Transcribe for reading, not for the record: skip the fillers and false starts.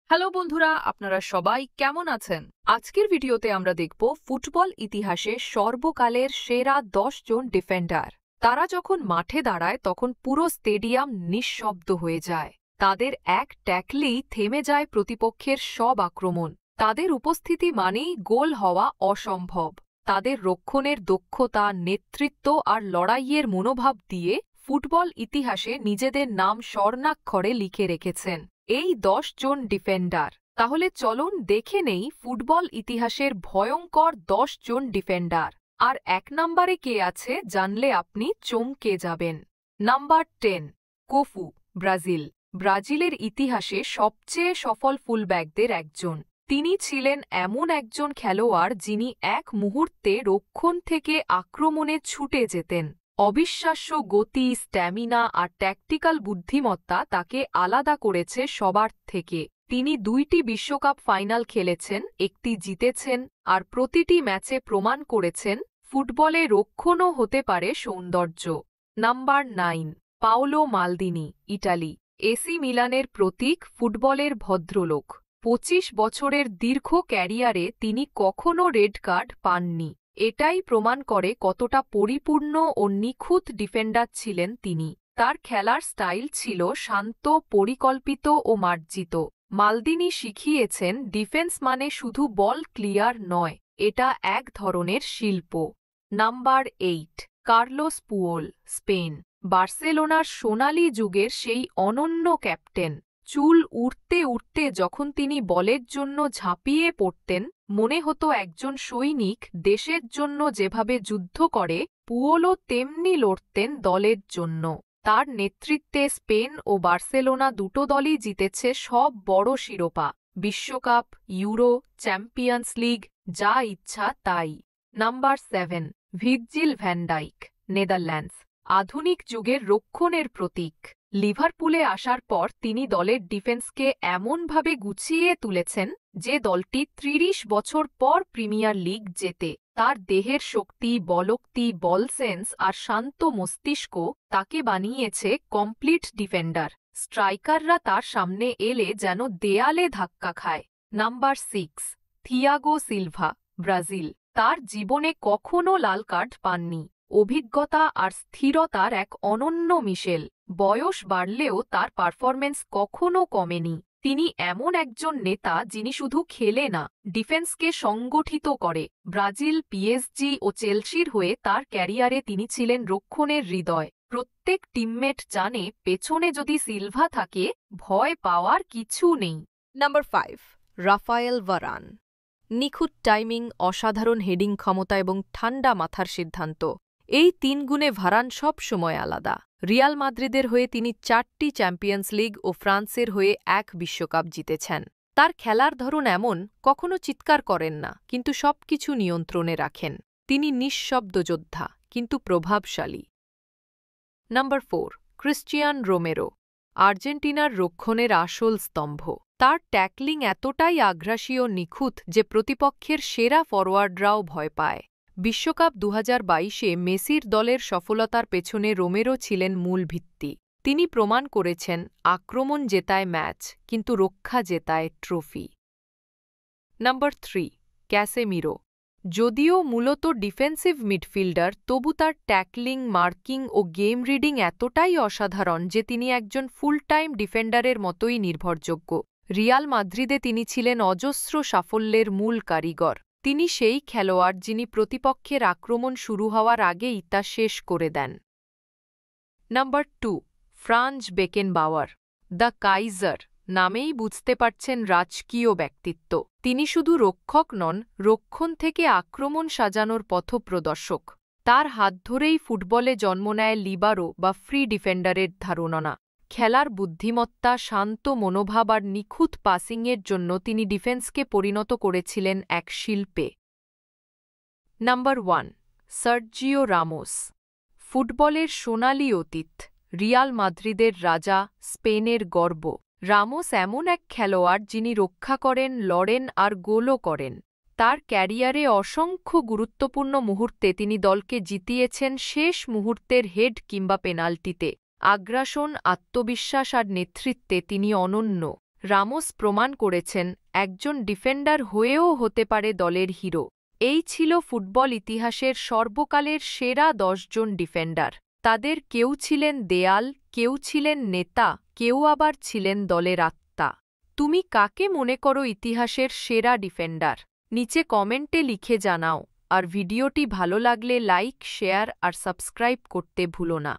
Hello বন্ধুরা, আপনারা সবাই কেমন আছেন? আজকের ভিডিওতে আমরা দেখব ফুটবল ইতিহাসে সর্বকালের সেরা 10 জন ডিফেন্ডার। তারা যখন মাঠে দাঁড়ায় তখন পুরো স্টেডিয়াম নিঃশব্দ হয়ে যায়। তাদের এক ট্যাকলেই থেমে যায় প্রতিপক্ষের সব আক্রমণ। তাদের উপস্থিতি মানেই গোল হওয়া অসম্ভব। তাদের রক্ষণের দক্ষতা, নেতৃত্ব আর লড়াইয়ের মনোভাব দিয়ে ফুটবল ইতিহাসে নিজেদের নাম স্বর্ণাক্ষরে লিখে রেখেছেন এই 10 জন ডিফেন্ডার। তাহলে চলুন দেখে নেই ফুটবল ইতিহাসের ভয়ঙ্কর 10 জন ডিফেন্ডার। আর 1 নম্বরে কে আছে জানলে আপনি চমকে যাবেন। Number 10, Cafu, Brazil. ব্রাজিলের ইতিহাসে সবচেয়ে সফল ফুলব্যাকদের একজন। তিনি ছিলেন এমন একজন খেলোয়াড় যিনি এক মুহূর্তে রক্ষণ থেকে আক্রমণে ছুটে যেতেন। অবিশ্বাস্য গতি, স্ট্যামিনা আর ট্যাকটিক্যাল বুদ্ধিমত্তা তাকে আলাদা করেছে সবার থেকে। তিনি 2টি বিশ্বকাপ ফাইনাল খেলেছেন, একটি জিতেছেন আর প্রতিটি ম্যাচে প্রমাণ করেছেন ফুটবলে রক্ষণও হতে পারে সৌন্দর্য। Number 9, Paolo Maldini, Italy. AC মিলানের প্রতীক, ফুটবলের ভদ্রলোক। 25 বছরের দীর্ঘ ক্যারিয়ারে তিনি কখনও রেড কার্ড পাননি। এটাই প্রমাণ করে কতটা পরিপূর্ণ ও নিখুঁত ডিফেন্ডার ছিলেন তিনি। তার খেলার স্টাইল ছিল শান্ত, পরিকল্পিত ও মার্জিত। মালদিনি শিখিয়েছেন ডিফেন্স মানে শুধু বল ক্লিয়ার নয়, এটা এক ধরনের শিল্প। Number 8, Carlos Puyol, Spain. বার্সেলোনার সোনালি যুগের সেই অনন্য ক্যাপ্টেন। চুল উড়তে উড়তে যখন তিনি বলের জন্য ঝাঁপিয়ে পড়তেন, মনে হতো একজন সৈনিক দেশের জন্য যেভাবে যুদ্ধ করে, পুয়োলও তেমনি লড়তেন দলের জন্য। তার নেতৃত্বে স্পেন ও বার্সেলোনা দুটো দলই জিতেছে সব বড় শিরোপা, বিশ্বকাপ, ইউরো, চ্যাম্পিয়ন্স লিগ, যা ইচ্ছা তাই। Number 7, Virgil van Dijk, Netherlands. আধুনিক যুগের রক্ষণের প্রতীক। লিভারপুলে আসার পর তিনি দলের ডিফেন্সকে এমনভাবে গুছিয়ে তুলেছেন যে দলটি 30 বছর পর প্রিমিয়ার লিগ জেতে। তার দেহের শক্তি, বলোক্তি, বল সেন্স আর শান্ত মস্তিষ্ক তাকে বানিয়েছে কমপ্লিট ডিফেন্ডার। স্ট্রাইকাররা তার সামনে এলে যেন দেয়ালে ধাক্কা খায়। Number 6, Thiago Silva, Brazil. তার জীবনে কখনও লাল কার্ড পাননি। অভিজ্ঞতা আর স্থিরতার এক অনন্য মিশেল। বয়স বাড়লেও তার পারফরমেন্স কখনও কমেনি। তিনি এমন একজন নেতা যিনি শুধু খেলে না, ডিফেন্সকে সংগঠিত করে। ব্রাজিল, পিএসজি ও চেলসির হয়ে তার ক্যারিয়ারে তিনি ছিলেন রক্ষণের হৃদয়। প্রত্যেক টিমমেট জানে পেছনে যদি সিলভা থাকে, ভয় পাওয়ার কিছু নেই। Number 5, Raphael Varane. নিখুঁত টাইমিং, অসাধারণ হেডিং ক্ষমতা এবং ঠান্ডা মাথার সিদ্ধান্ত, এই 3 গুণে ভারান সব সময় আলাদা। রিয়াল মাদ্রিদের হয়ে তিনি 4টি চ্যাম্পিয়ন্স লিগ ও ফ্রান্সের হয়ে 1 বিশ্বকাপ জিতেছেন। তার খেলার ধরন এমন, কখনো চিৎকার করেন না কিন্তু সবকিছু নিয়ন্ত্রণে রাখেন। তিনি নিঃশব্দ যোদ্ধা কিন্তু প্রভাবশালী। নাম্বার 4, ক্রিশ্চিয়ান রোমেরো, আর্জেন্টিনার রক্ষণের আসল স্তম্ভ। তার ট্যাকলিং এতটাই আগ্রাসী ও নিখুঁত যে প্রতিপক্ষের সেরা ফরোয়ার্ডরাও ভয় পায়। বিশ্বকাপ 2022-এ মেসির দলের সফলতার পেছনে রোমেরো ছিলেন মূল ভিত্তি। তিনি প্রমাণ করেছেন আক্রমণ জেতায় ম্যাচ, কিন্তু রক্ষা জেতায় ট্রফি। Number 3, Casemiro. যদিও মূলত ডিফেন্সিভ মিডফিল্ডার, তবু তার ট্যাকলিং, মার্কিং ও গেম রিডিং এতটাই অসাধারণ যে তিনি একজন ফুল টাইম ডিফেন্ডারের মতোই নির্ভরযোগ্য। রিয়াল মাদ্রিদে তিনি ছিলেন অজস্র সাফল্যের মূল কারিগর। তিনি সেই খেলোয়াড় যিনি প্রতিপক্ষের আক্রমণ শুরু হওয়ার আগেই তা শেষ করে দেন। Number 2, Franz Beckenbauer, the Kaiser. নামেই বুঝতে পারছেন রাজকীয় ব্যক্তিত্ব। তিনি শুধু রক্ষক নন, রক্ষণ থেকে আক্রমণ সাজানোর পথপ্রদর্শক। তার হাত ধরেই ফুটবলে জন্ম নেয় লিবারো বা ফ্রি ডিফেন্ডারের ধারণা। খেলার বুদ্ধিমত্তা, শান্ত মনোভাব আর নিখুঁত পাসিংয়ের জন্য তিনি ডিফেন্সকে পরিণত করেছিলেন এক শিল্পে। নাম্বার 1, সার্জিও রামোস, ফুটবলের সোনালি অতীত। রিয়াল মাদ্রিদের রাজা, স্পেনের গর্ব। রামোস এমন এক খেলোয়াড় যিনি রক্ষা করেন, লড়েন আর গোলও করেন। তার ক্যারিয়ারে অসংখ্য গুরুত্বপূর্ণ মুহূর্তে তিনি দলকে জিতিয়েছেন শেষ মুহূর্তের হেড কিংবা পেনাল্টিতে। আগ্রাসন, আত্মবিশ্বাস আর নেতৃত্বে তিনি অনন্য। রামোস প্রমাণ করেছেন একজন ডিফেন্ডার হয়েও হতে পারে দলের হিরো। এই ছিল ফুটবল ইতিহাসের সর্বকালের সেরা 10 জন ডিফেন্ডার। তাদের কেউ ছিলেন দেয়াল, কেউ ছিলেন নেতা, কেউ আবার ছিলেন দলের আত্মা। তুমি কাকে মনে করো ইতিহাসের সেরা ডিফেন্ডার? নিচে কমেন্টে লিখে জানাও। আর ভিডিওটি ভালো লাগলে লাইক, শেয়ার আর সাবস্ক্রাইব করতে ভুলো না।